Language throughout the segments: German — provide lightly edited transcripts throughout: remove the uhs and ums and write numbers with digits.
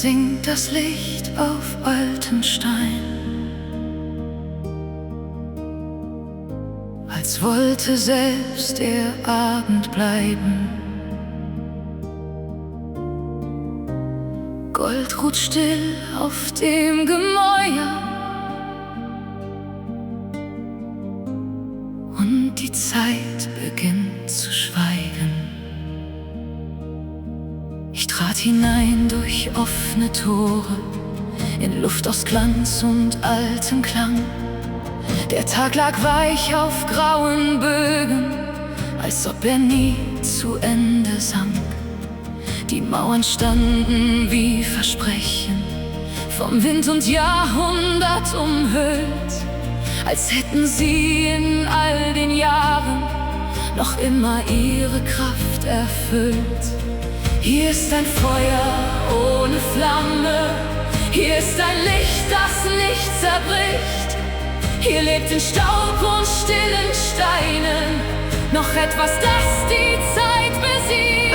sinkt das Licht auf alten Stein, als wollte selbst der Abend bleiben. Gold ruht still auf dem Gemäuer und die Zeit beginnt zu schweigen. Ich trat hinein durch offene Tore in Luft aus Glanz und altem Klang. Der Tag lag weich auf grauen Bögen, als ob er nie zu Ende sank. Die Mauern standen wie Versprechen, vom Wind und Jahrhundert umhüllt, als hätten sie in all den Jahren noch immer ihre Kraft erfüllt. Hier ist ein Feuer ohne Flamme, hier ist ein Licht, das nicht zerbricht. Hier lebt in Staub und stillen Steinen noch etwas, das die Zeit besiegt.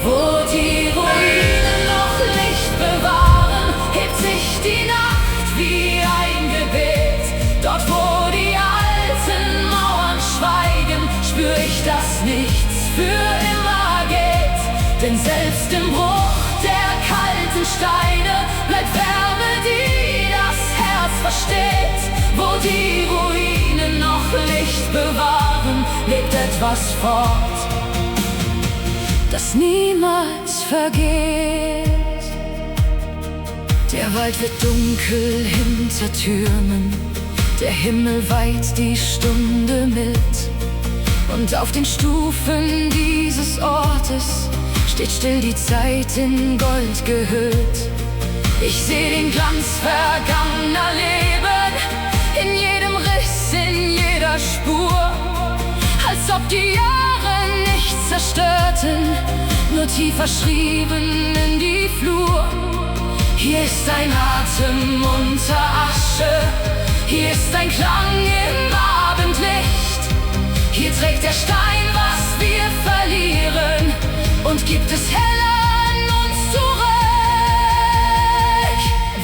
Wo die Ruinen noch Licht bewahren, hebt sich die Nacht wie ein Gebet. Dort, wo die alten Mauern schweigen, spür ich, dass nichts für immer geht. Denn selbst im Bruch der kalten Steine bleibt Wärme, die das Herz versteht. Wo die Ruinen noch Licht bewahren, lebt etwas fort, das niemals vergeht. Der Wald wird dunkel hinter Türmen, der Himmel weiht die Stunde mit. Und auf den Stufen dieses Ortes steht still die Zeit in Gold gehüllt. Ich seh den Glanz vergangener Leben, in jedem Riss, in jeder Spur, als ob die Jahre nichts zerstörten, nur tiefer schrieben in die Flur. Hier ist ein Atem unter Asche, hier ist ein Klang im Abendlicht. Hier trägt der Stein, was wir verlieren, und gibt es heller an uns zurück.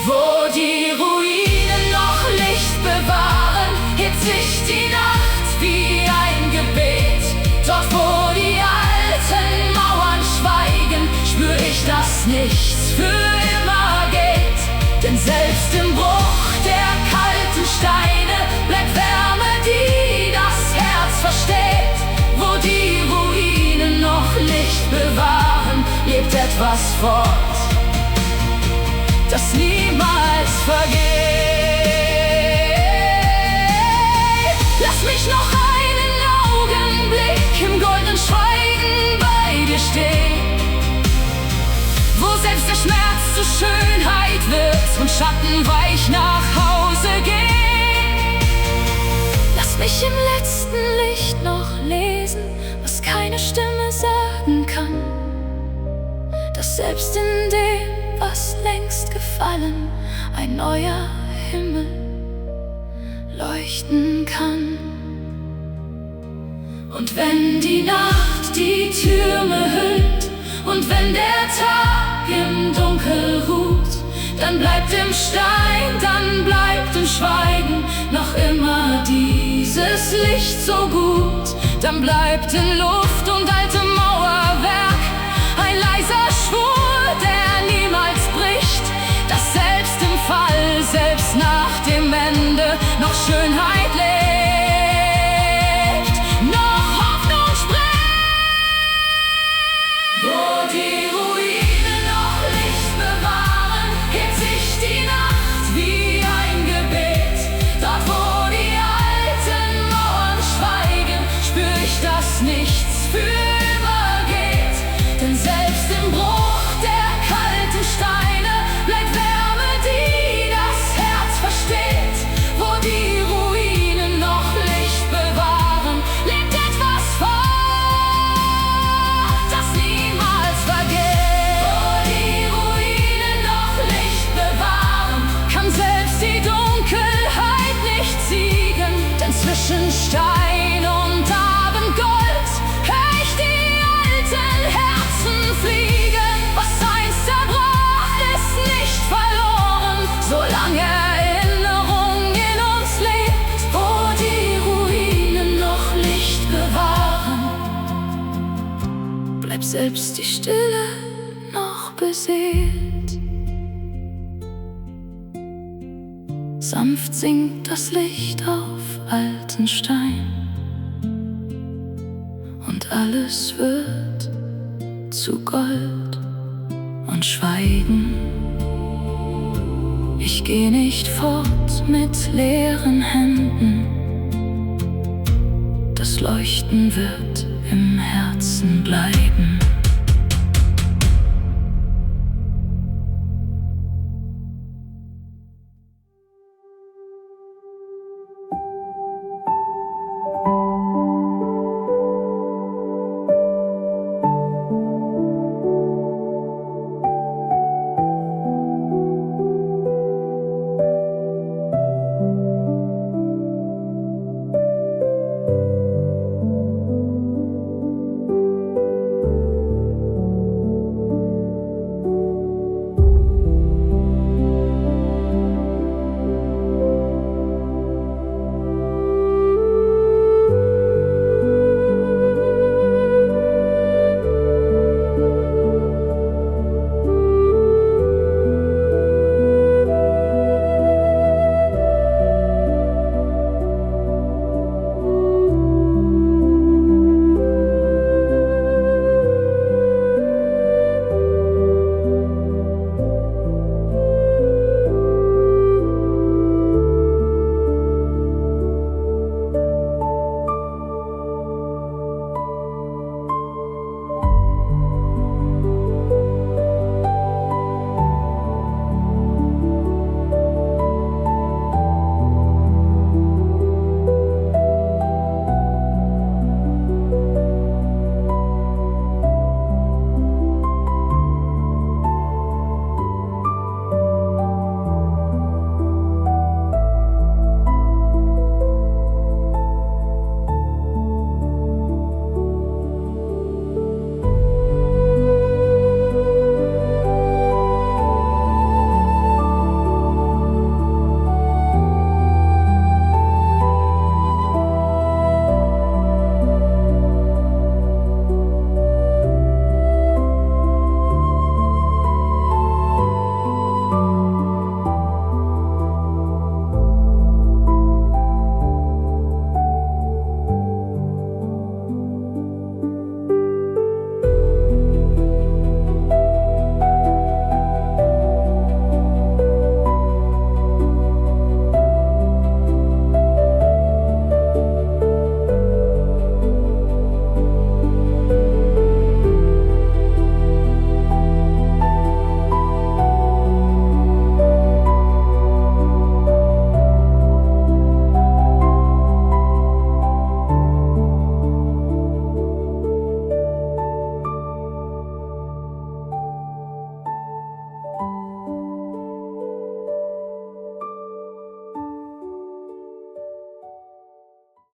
Wo die Ruinen noch Licht bewahren, hebt sich die Nacht wie ein Gebet. Dort, wo die alten Mauern schweigen, spür ich, dass nichts für immer geht. Denn selbst im Bruch der kalten Steine bleibt Wärme, die das Herz versteht. Wo die Ruinen noch Licht bewahren, lebt etwas fort, das niemals vergeht. Lass mich noch einen Augenblick im goldenen Schweigen bei dir stehen, wo selbst der Schmerz zur Schönheit wird und Schatten weich nach Hause gehen. Lass mich im letzten Licht noch lesen, was keine Stimme sagen kann, dass selbst in dem, was längst gefallen, ein neuer Himmel leuchten kann. Und wenn die Nacht die Türme hüllt und wenn der Tag im Dunkel ruht, dann bleibt im Stein, dann bleibt im Schweigen noch immer dieses Licht so gut. Dann bleibt in Luft und altem Mauerwerk ein leiser Schwur, der niemals bricht, dass selbst im Fall, selbst nach dem Ende noch Schönheit lebt, noch Hoffnung spricht. Wo die Ruinen noch Licht bewahren, hebt sich die Nacht wie ein Gebet. Dort, wo die alten Mauern schweigen, spür ich, dass nichts für immer selbst die Stille noch beseelt. Sanft sinkt das Licht auf alten Stein und alles wird zu Gold und Schweigen. Ich geh nicht fort mit leeren Händen, das Leuchten wird im Herzen bleiben.